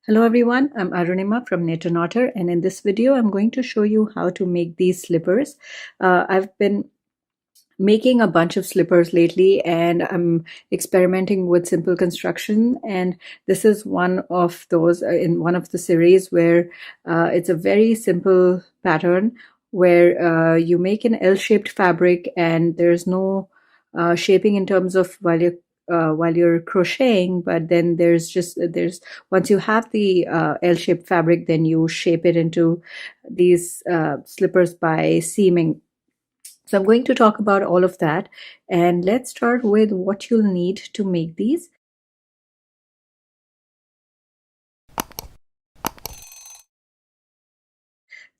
Hello everyone, I'm Arunima from Knit and Otter, and in this video I'm going to show you how to make these slippers. I've been making a bunch of slippers lately and I'm experimenting with simple construction, and this is one of those in one of the series where it's a very simple pattern where you make an L-shaped fabric and there's no shaping in terms of while you're crocheting, but then there's once you have the L-shaped fabric, then you shape it into these slippers by seaming. So I'm going to talk about all of that, and let's start with what you'll need to make these.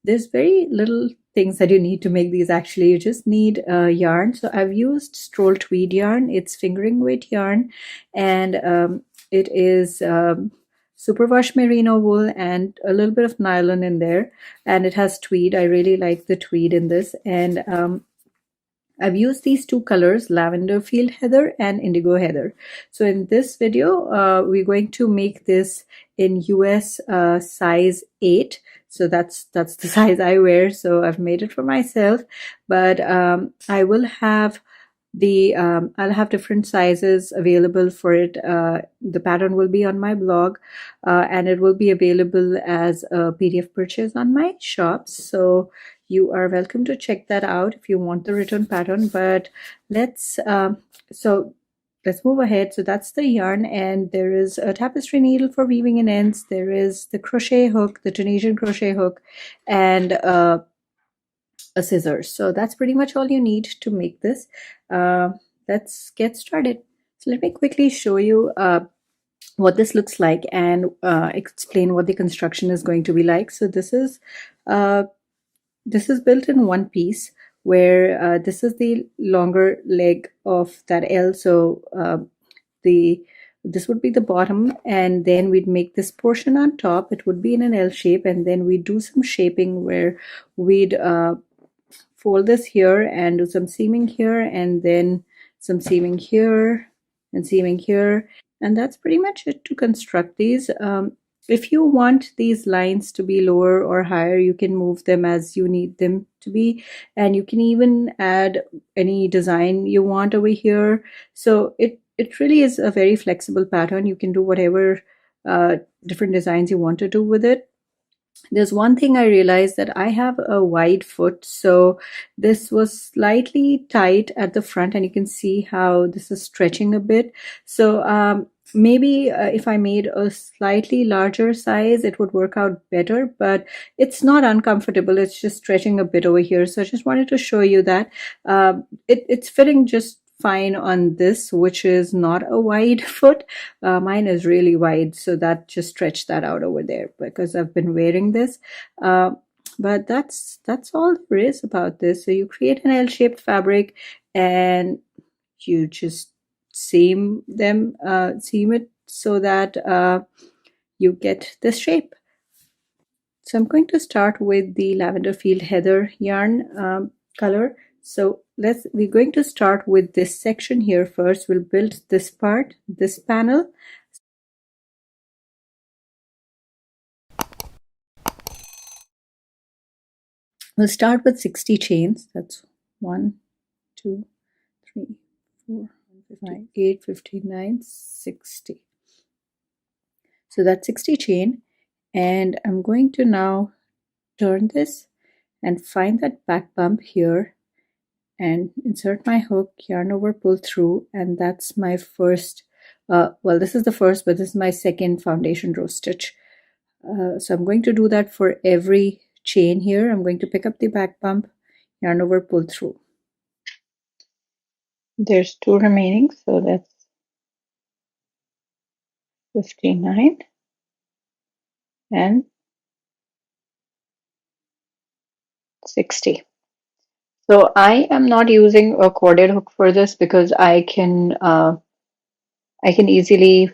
There's very little things that you need to make these actually. You just need yarn. So I've used stroll tweed yarn. It's fingering weight yarn, and it is superwash merino wool and a little bit of nylon in there, and it has tweed. I really like the tweed in this, and I've used these two colors, lavender field heather and indigo heather. So in this video, we're going to make this in US size 8. So that's the size I wear. So I've made it for myself, but I will have I'll have different sizes available for it. The pattern will be on my blog, and it will be available as a PDF purchase on my shops. So you are welcome to check that out if you want the return pattern. But let's move ahead. So that's the yarn, and there is a tapestry needle for weaving in ends. There is the crochet hook, the Tunisian crochet hook, and a scissors. So that's pretty much all you need to make this. Let's get started. So let me quickly show you what this looks like and explain what the construction is going to be like. So this is built in one piece, where this is the longer leg of that L. So this would be the bottom, and then we'd make this portion on top. It would be in an L shape, and then we do some shaping where we'd fold this here and do some seaming here, and then some seaming here and seaming here, and that's pretty much it to construct these. If you want these lines to be lower or higher, you can move them as you need them to be, and you can even add any design you want over here. So it really is a very flexible pattern. You can do whatever different designs you want to do with it. There's one thing I realized, that I have a wide foot, so this was slightly tight at the front, and you can see how this is stretching a bit. So maybe if I made a slightly larger size, it would work out better, but it's not uncomfortable. It's just stretching a bit over here. So I just wanted to show you that it's fitting just fine on this, which is not a wide foot. Mine is really wide, so that just stretched that out over there because I've been wearing this. But that's all there is about this. So you create an L-shaped fabric and you just seam it so that you get this shape. So I'm going to start with the lavender field heather yarn color. So we're going to start with this section here first. We'll build this part, this panel. We'll start with 60 chains. That's 1, 2, 3, 4, 5, 8, 59, 60. So that's 60 chain. And I'm going to now turn this and find that back bump here and insert my hook, yarn over, pull through, and that's my first, well, this is the first, but this is my second foundation row stitch. So I'm going to do that for every chain here. I'm going to pick up the back bump, yarn over, pull through. There's 2 remaining, so that's 59 and 60. So I am not using a corded hook for this because I can easily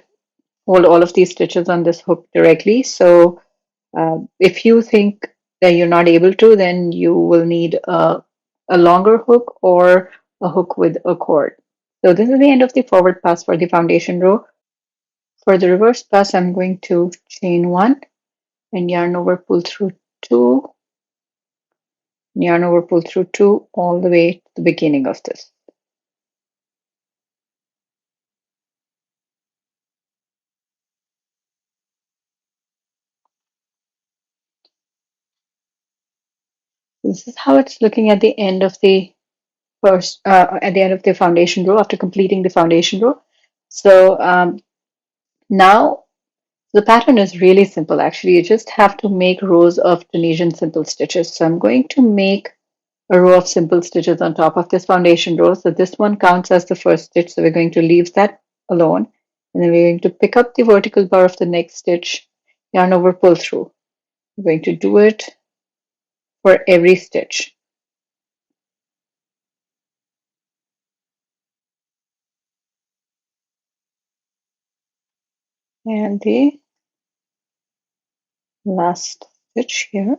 hold all of these stitches on this hook directly. So if you think that you're not able to, then you will need a longer hook or a hook with a cord. So this is the end of the forward pass for the foundation row. For the reverse pass, I'm going to chain 1 and yarn over, pull through 2, yarn over, pull through 2 all the way to the beginning of this. This is how it's looking at the end of the at the end of the foundation row after completing the foundation row. So now the pattern is really simple. Actually, you just have to make rows of Tunisian simple stitches. So I'm going to make a row of simple stitches on top of this foundation row. So this one counts as the first stitch. So we're going to leave that alone. And then we're going to pick up the vertical bar of the next stitch, yarn over, pull through. We're going to do it for every stitch. And the last stitch here.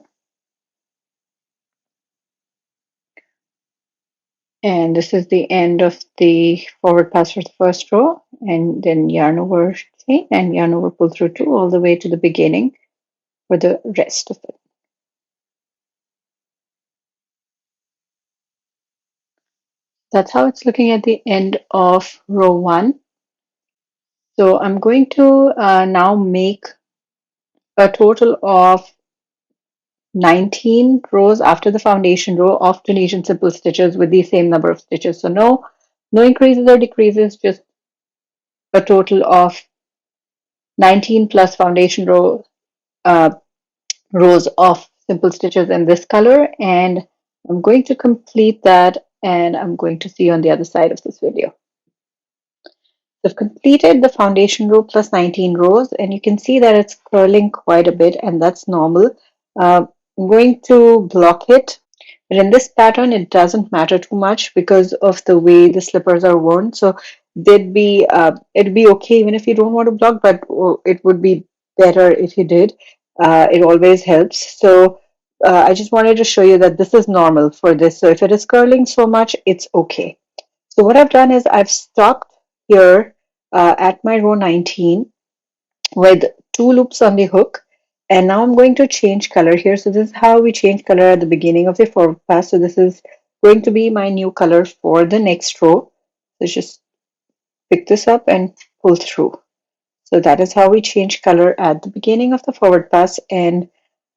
And this is the end of the forward pass for the first row, and then yarn over, chain and yarn over, pull through 2 all the way to the beginning for the rest of it. That's how it's looking at the end of row 1. So I'm going to now make a total of 19 rows after the foundation row of Tunisian simple stitches with the same number of stitches. So no increases or decreases, just a total of 19 plus foundation rows of simple stitches in this color, and I'm going to complete that, and I'm going to see you on the other side of this video. I've completed the foundation row plus 19 rows, and you can see that it's curling quite a bit, and that's normal. I'm going to block it, but in this pattern it doesn't matter too much because of the way the slippers are worn. So it'd be okay even if you don't want to block, but it would be better if you did. It always helps. So I just wanted to show you that this is normal for this. So if it is curling so much, it's okay. So what I've done is I've stopped here at my row 19 with 2 loops on the hook, and now I'm going to change color here. So this is how we change color at the beginning of the forward pass. So this is going to be my new color for the next row. So just pick this up and pull through. So that is how we change color at the beginning of the forward pass, and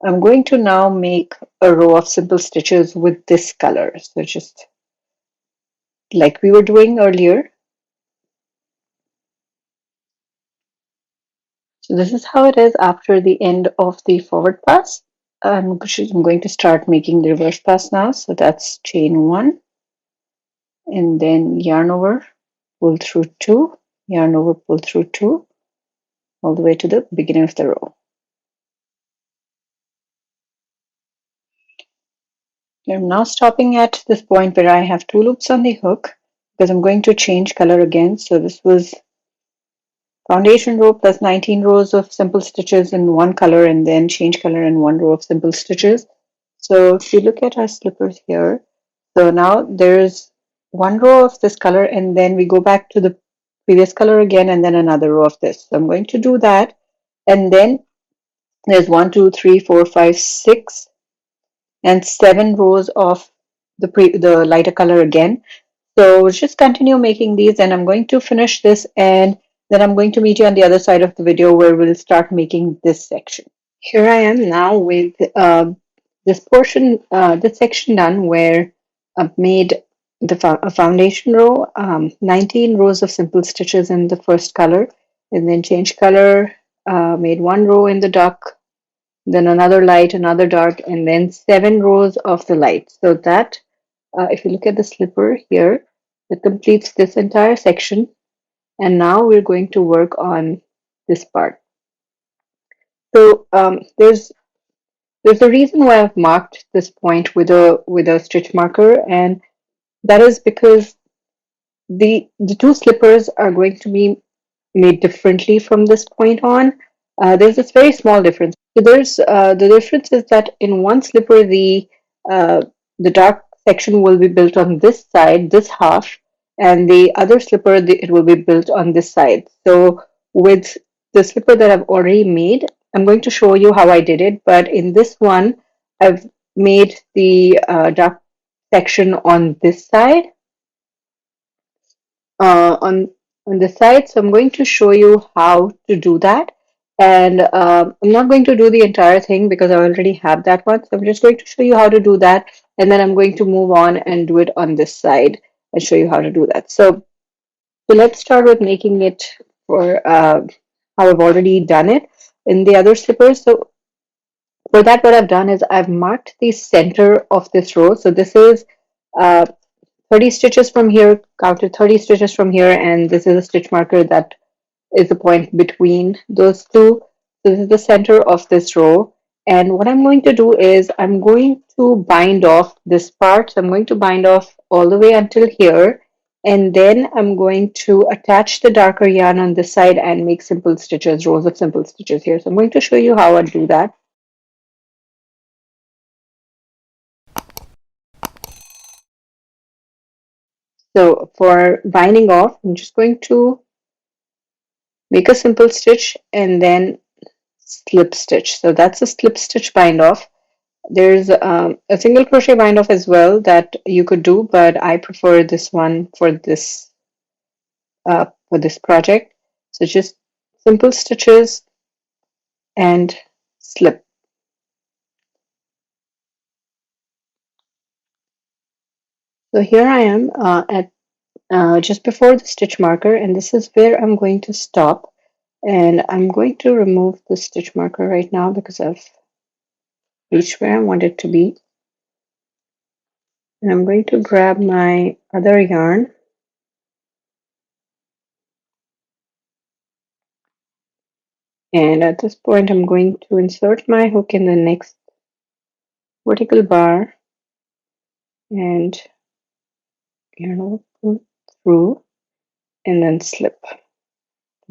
I'm going to now make a row of simple stitches with this color. So just like we were doing earlier. So this is how it is after the end of the forward pass. I'm going to start making the reverse pass now. So that's chain 1 and then yarn over, pull through 2, yarn over, pull through 2 all the way to the beginning of the row. I'm now stopping at this point where I have 2 loops on the hook because I'm going to change color again. So this was foundation row plus 19 rows of simple stitches in one color, and then change color in 1 row of simple stitches. So if you look at our slippers here, so now there's 1 row of this color, and then we go back to the previous color again, and then another row of this. So I'm going to do that, and then there's 1, 2, 3, 4, 5, 6, and 7 rows of the lighter color again. So just continue making these, and I'm going to finish this, and then I'm going to meet you on the other side of the video where we'll start making this section. Here I am now with this section done, where I've made a foundation row, 19 rows of simple stitches in the first color, and then change color, made 1 row in the dark, then another light, another dark, and then 7 rows of the light. So that, if you look at the slipper here, it completes this entire section. And now we're going to work on this part. So there's a reason why I've marked this point with a stitch marker, and that is because the 2 slippers are going to be made differently from this point on. There's this very small difference. So there's the difference is that in one slipper the dark section will be built on this side, this half, and the other slipper it will be built on this side. So with the slipper that I've already made. I'm going to show you how I did it, but in this one, I've made the dark section on this side, uh, on on this side. So I'm going to show you how to do that. And I'm not going to do the entire thing because I already have that one. So I'm just going to show you how to do that. And then I'm going to move on and do it on this side and show you how to do that. So let's start with making it for how I've already done it in the other slippers. So for that, what I've done is I've marked the center of this row. So this is uh, 30 stitches from here, counted 30 stitches from here, and this is a stitch marker that is the point between those two. So this is the center of this row. And what I'm going to do is I'm going to bind off this part. So I'm going to bind off all the way until here. And then I'm going to attach the darker yarn on this side and make simple stitches, rows of simple stitches here. So I'm going to show you how I do that. So for binding off, I'm just going to make a simple stitch and then slip stitch. So that's a slip stitch bind off. There's a single crochet bind off as well that you could do, but I prefer this one for this project. So just simple stitches and slip. So here I am at just before the stitch marker, and this is where I'm going to stop. And I'm going to remove the stitch marker right now because I've reached where I want it to be. And I'm going to grab my other yarn. And at this point, I'm going to insert my hook in the next vertical bar and pull through and then slip.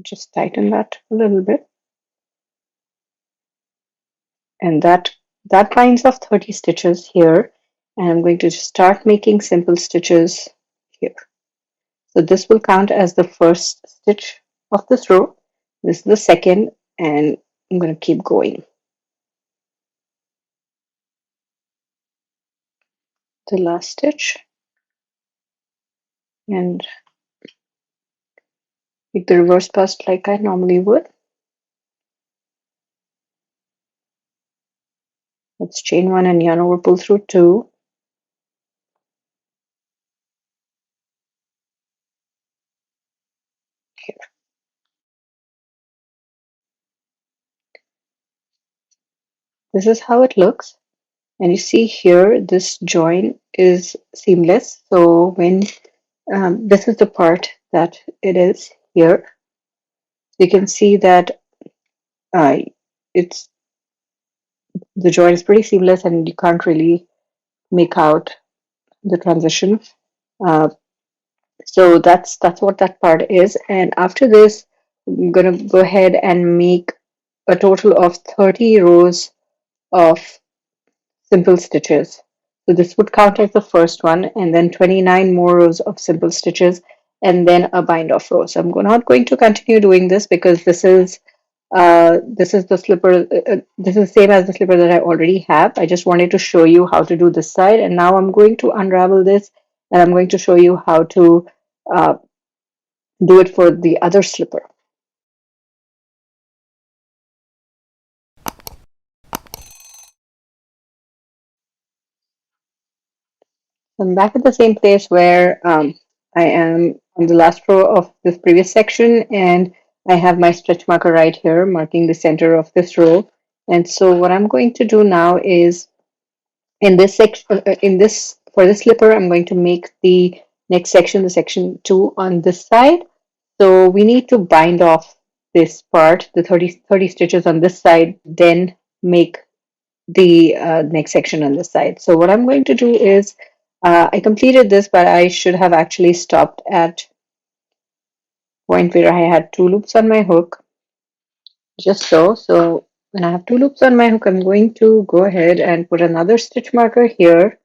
Just tighten that a little bit. And that binds off 30 stitches here. And I'm going to just start making simple stitches here. So this will count as the first stitch of this row. This is the second, and I'm going to keep going. The last stitch, and make the reverse pass like I normally would. Let's chain one and yarn over, pull through two. Here. This is how it looks. And you see here, this join is seamless. So when this is the part that it is here, you can see that uh, it's the join is pretty seamless, and you can't really make out the transition. Uh, so that's what that part is. And after this, I'm gonna go ahead and make a total of 30 rows of simple stitches. So this would count as the first one, and then 29 more rows of simple stitches, and then a bind off row. So I'm not going to continue doing this because this is the slipper. This is the same as the slipper that I already have. I just wanted to show you how to do this side, and now I'm going to unravel this, and I'm going to show you how to uh, do it for the other slipper. I'm back at the same place where I am on the last row of this previous section, and I have my stretch marker right here marking the center of this row. And so what I'm going to do now is in this section, for this slipper, I'm going to make the next section, the section 2 on this side. So we need to bind off this part, the 30 stitches on this side, then make the next section on this side. So what I'm going to do is I completed this, but I should have actually stopped at point where I had 2 loops on my hook, just so. So when I have 2 loops on my hook, I'm going to go ahead and put another stitch marker here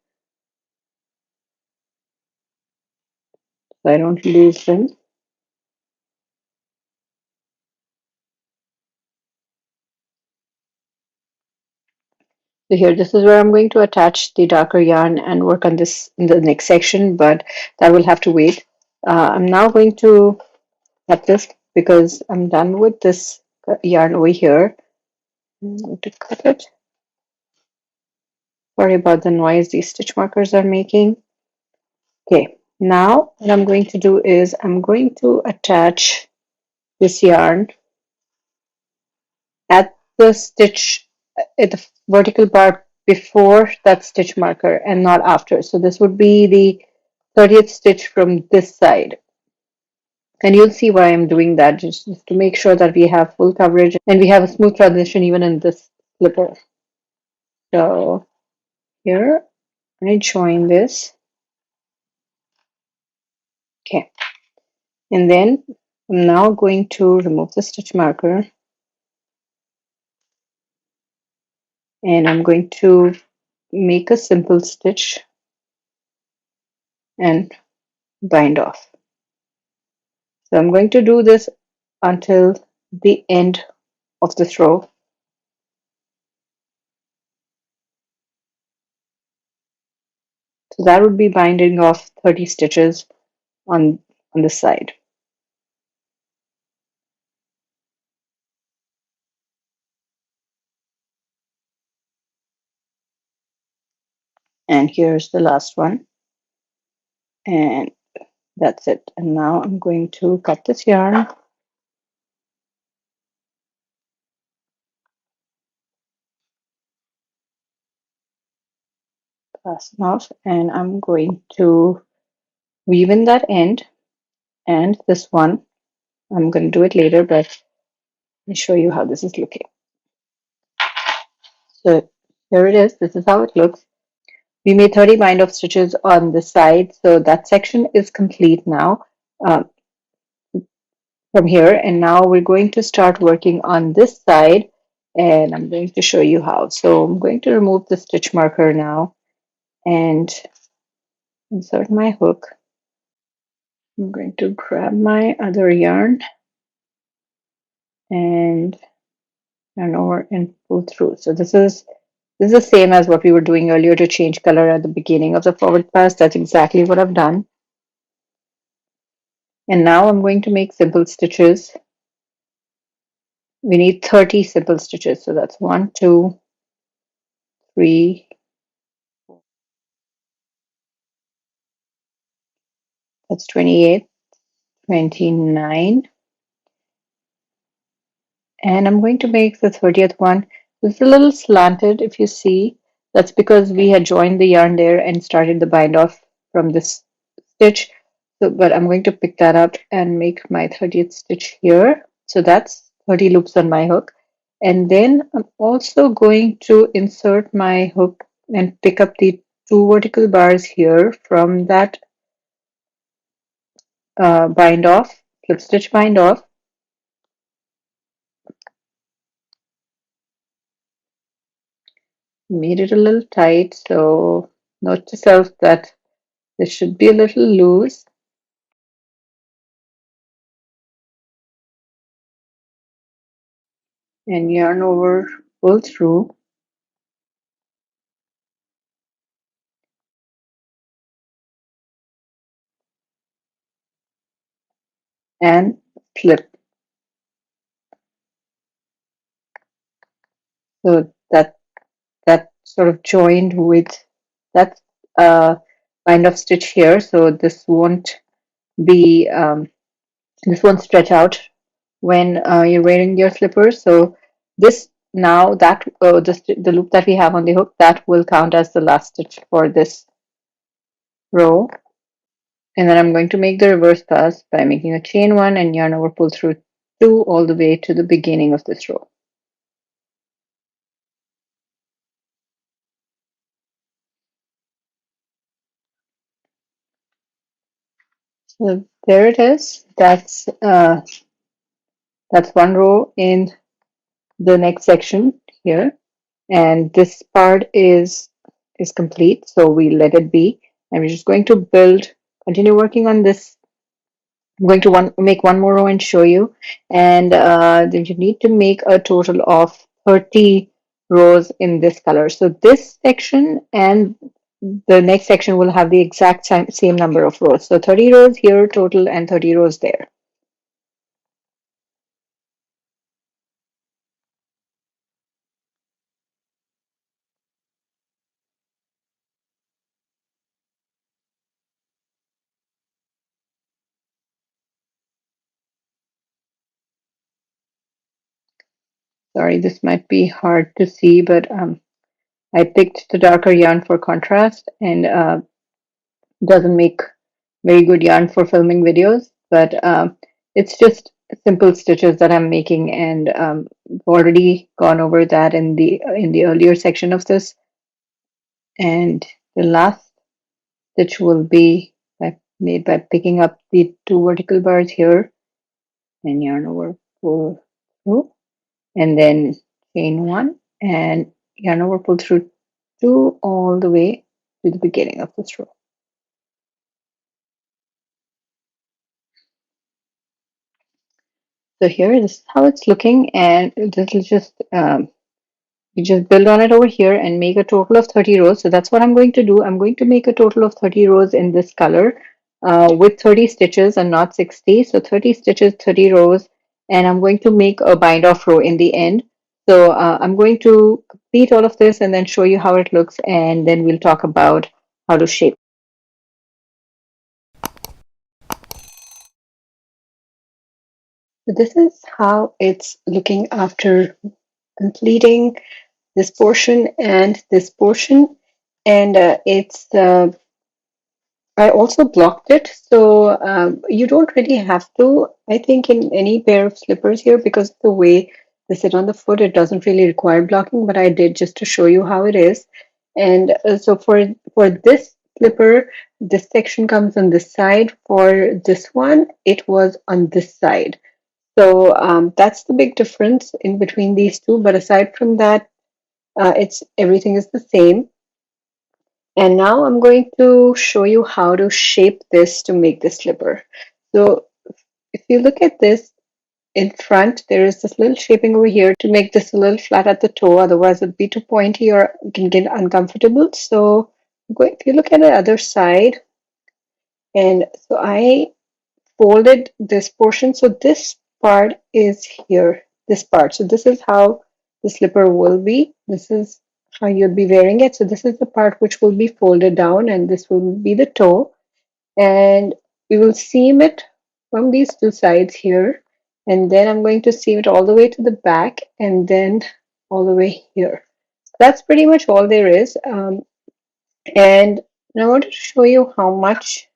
so I don't lose them. So here, this is where I'm going to attach the darker yarn and work on this in the next section, but that will have to wait. I'm now going to cut this because I'm done with this yarn over here. I'm going to cut it. Sorry about the noise these stitch markers are making. Okay, now what I'm going to do is I'm going to attach this yarn at the stitch at the vertical bar before that stitch marker and not after. So this would be the 30th stitch from this side. And you'll see why I'm doing that, just to make sure that we have full coverage and we have a smooth transition even in this slipper. So here I join this. Okay. And then I'm now going to remove the stitch marker and I'm going to make a simple stitch and bind off. So I'm going to do this until the end of this row. So that would be binding off 30 stitches on this side. And here's the last one. And that's it. And now I'm going to cut this yarn. Fasten off. And I'm going to weave in that end. And this one, I'm going to do it later, but let me show you how this is looking. So here it is. This is how it looks. We made 30 bind off stitches on the side. So that section is complete now. From here, and now we're going to start working on this side, and I'm going to show you how. So I'm going to remove the stitch marker now and insert my hook. I'm going to grab my other yarn and yarn over and pull through. So this is the same as what we were doing earlier to change color at the beginning of the forward pass. That's exactly what I've done. And now I'm going to make simple stitches. We need 30 simple stitches. So that's 1, 2, 3, that's 28, 29, and I'm going to make the 30th one. It's a little slanted if you see. That's because we had joined the yarn there and started the bind off from this stitch. So, but I'm going to pick that up and make my 30th stitch here. So that's 30 loops on my hook. And then I'm also going to insert my hook and pick up the 2 vertical bars here from that bind off, slip stitch bind off. Made it a little tight, so note to self that this should be a little loose. And yarn over, pull through. And slip. So that sort of joined with that kind of stitch here. So this won't be this won't stretch out when you're wearing your slippers. So this now that the loop that we have on the hook, that will count as the last stitch for this row. And then I'm going to make the reverse pass by making a chain 1 and yarn over, pull through 2 all the way to the beginning of this row. So there it is. That's one row in the next section here, and this part is complete. So we let it be, and we're just going to continue working on this. I'm going to make one more row and show you, and then you need to make a total of 30 rows in this color. So this section and the next section will have the exact same number of rows. So 30 rows here total and 30 rows there. Sorry, this might be hard to see, but I picked the darker yarn for contrast and doesn't make very good yarn for filming videos, but it's just simple stitches that I'm making, and I've already gone over that in the earlier section of this. And the last stitch will be made by picking up the two vertical bars here and yarn over, pull through, and then chain one and yarn over, pull through two all the way to the beginning of this row. So here, this is how it's looking, and this is just you just build on it over here and make a total of 30 rows. So that's what I'm going to do. I'm going to make a total of 30 rows in this color with 30 stitches and not 60. So 30 stitches, 30 rows, and I'm going to make a bind off row in the end. So I'm going to complete all of this and then show you how it looks, and then we'll talk about how to shape. So this is how it's looking after completing this portion and this portion, and I also blocked it, so you don't really have to, I think, in any pair of slippers here, because the way they sit on the foot, it doesn't really require blocking, but I did just to show you how it is. And so for this slipper, this section comes on this side. For this one, it was on this side. So that's the big difference in between these two. But aside from that, it's everything is the same. And now I'm going to show you how to shape this to make the slipper. So if you look at this in front, there is this little shaping over here to make this a little flat at the toe. Otherwise it'd be too pointy or you can get uncomfortable. So if you look at the other side, and so I folded this portion. So this part is here, this part. So this is how the slipper will be. This is how you'll be wearing it. So this is the part which will be folded down, and this will be the toe. And we will seam it from these two sides here. And then I'm going to seam it all the way to the back and then all the way here. That's pretty much all there is. And I wanted to show you how much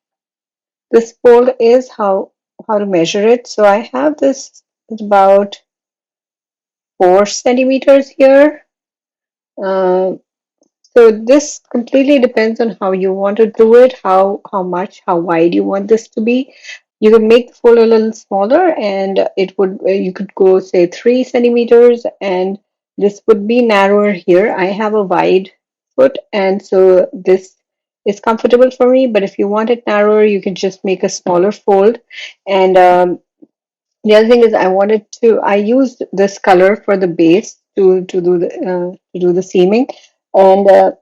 this fold is, how to measure it. So I have this, it's about 4 centimeters here. So this completely depends on how you want to do it, how wide you want this to be. You can make the fold a little smaller, and it would you could go say 3 centimeters, and this would be narrower here. I have a wide foot, and so this is comfortable for me. But if you want it narrower, you can just make a smaller fold. And the other thing is, I used this color for the base to do the seaming, and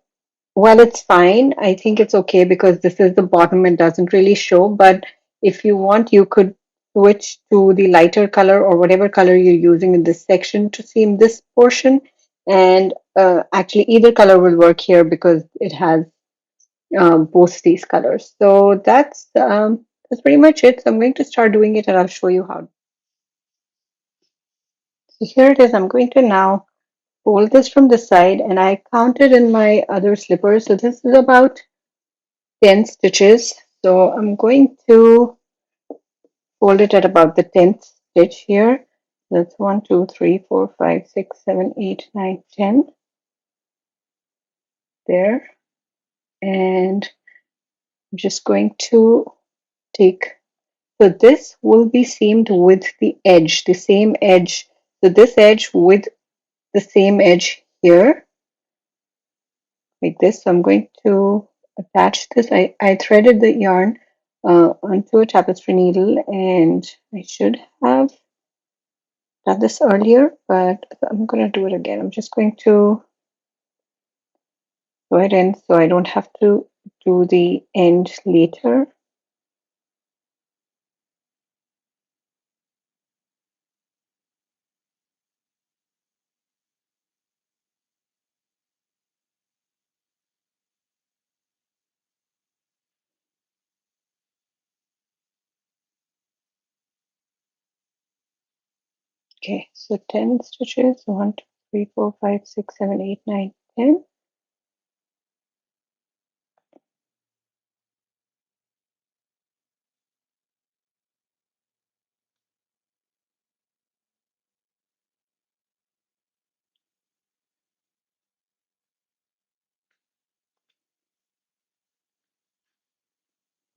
well, it's fine. I think it's okay because this is the bottom. It doesn't really show. But if you want, you could switch to the lighter color or whatever color you're using in this section to seam this portion. And actually, either color will work here because it has both these colors. So that's pretty much it. So I'm going to start doing it, and I'll show you how. So here it is. I'm going to now fold this from the side, and I counted in my other slipper. So this is about 10 stitches. So I'm going to fold it at about the 10th stitch here. That's 1, 2, 3, 4, 5, 6, 7, 8, 9, 10 there. And I'm just going to take, so this will be seamed with the edge, the same edge. So this edge with the same edge here, like this. So I'm going to attach this. I threaded the yarn onto a tapestry needle, and I should have done this earlier, but I'm going to do it again. I'm just going to go ahead in so I don't have to do the end later. Okay, so 10 stitches, 1, 2, 3, 4, 5, 6, 7, 8, 9, 10.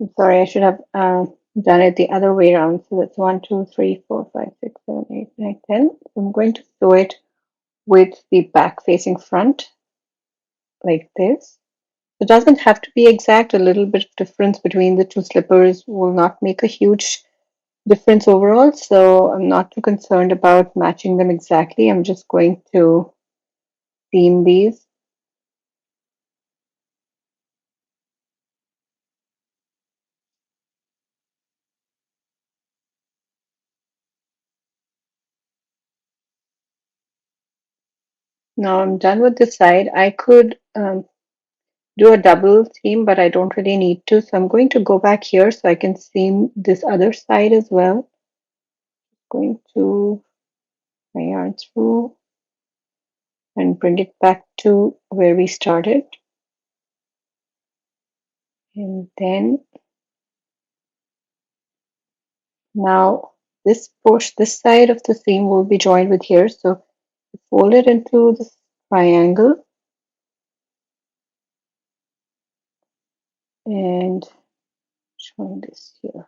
I'm sorry, I should have done it the other way around. So that's 1, 2, 3, 4, 5, 6, 7, 8, 9, 10. So I'm going to sew it with the back facing front like this. It doesn't have to be exact. A little bit of difference between the two slippers will not make a huge difference overall. So I'm not too concerned about matching them exactly. I'm just going to seam these. Now I'm done with this side. I could do a double seam, but I don't really need to. So I'm going to go back here so I can seam this other side as well. Going to my yarn through and bring it back to where we started. And then now this portion, this side of the seam will be joined with here. So fold it into this triangle and join this here.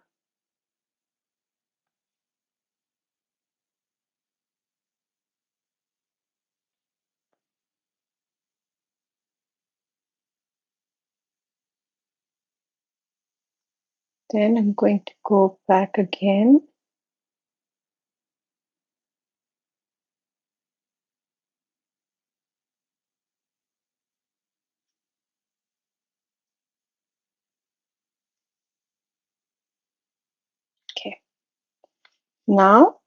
Then I'm going to go back again. Okay. Now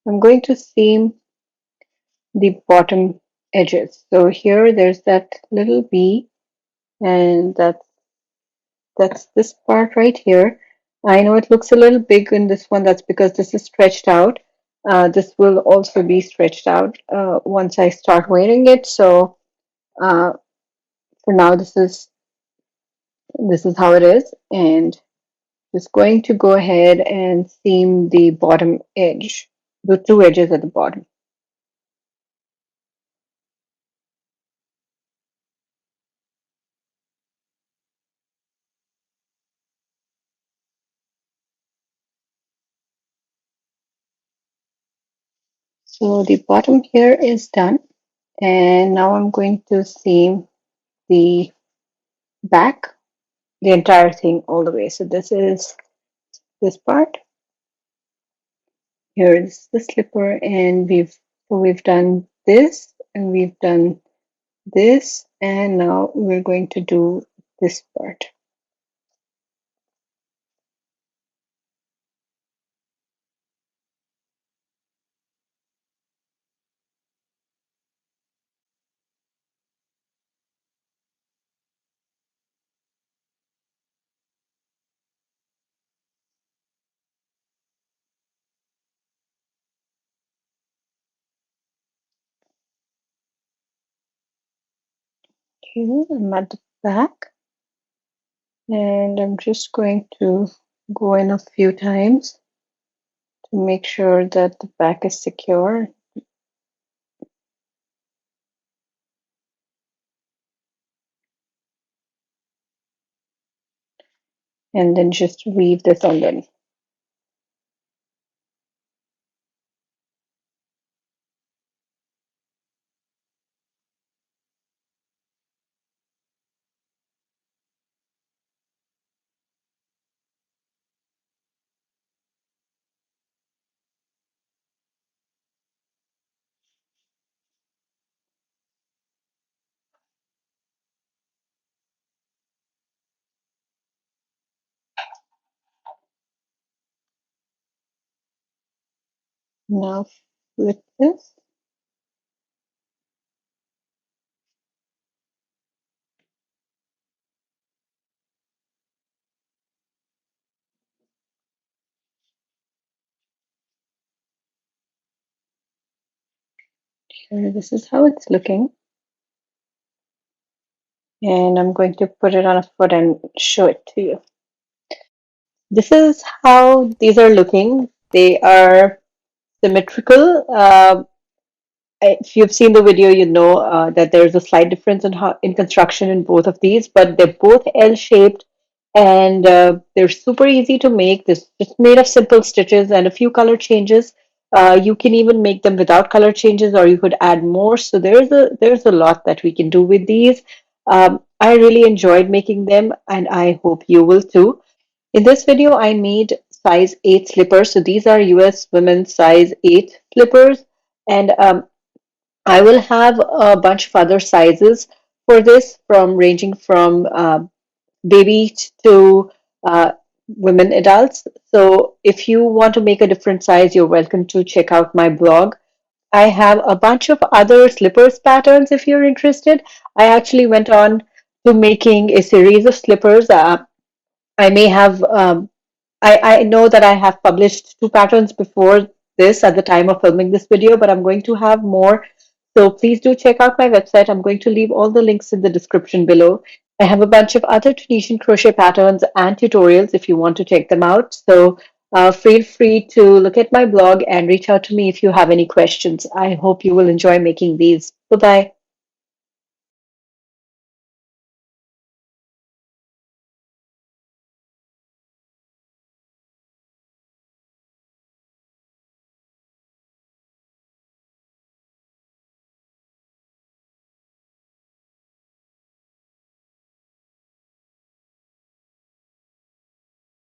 I'm going to seam the bottom edges. So here there's that little V, and that's this part right here. I know it looks a little big in this one. That's because this is stretched out. This will also be stretched out once I start wearing it. So uh, for now, this is how it is, and just going to go ahead and seam the bottom edge, the two edges at the bottom. So the bottom here is done, and now I'm going to seam the back, the entire thing all the way. So this is this part. Here is the slipper, and we've done this, and we've done this, and now we're going to do this part. Here I'm at the back, and I'm just going to go in a few times to make sure that the back is secure. And then just weave this underneath. Now flip this. Here, this is how it's looking. And I'm going to put it on a foot and show it to you. This is how these are looking. They are symmetrical. If you've seen the video, you know that there's a slight difference in construction in both of these, but they're both L-shaped and they're super easy to make. This just made of simple stitches and a few color changes. You can even make them without color changes, or you could add more. So there's a lot that we can do with these. I really enjoyed making them, and I hope you will too. In this video, I made size 8 slippers. So these are US women's size 8 slippers. And I will have a bunch of other sizes for this, from ranging from baby to women adults. So if you want to make a different size, you're welcome to check out my blog. I have a bunch of other slippers patterns if you're interested. I actually went on to making a series of slippers. I may have I know that I have published two patterns before this at the time of filming this video, but I'm going to have more. So please do check out my website. I'm going to leave all the links in the description below. I have a bunch of other Tunisian crochet patterns and tutorials if you want to check them out. So feel free to look at my blog and reach out to me if you have any questions. I hope you will enjoy making these. Bye bye.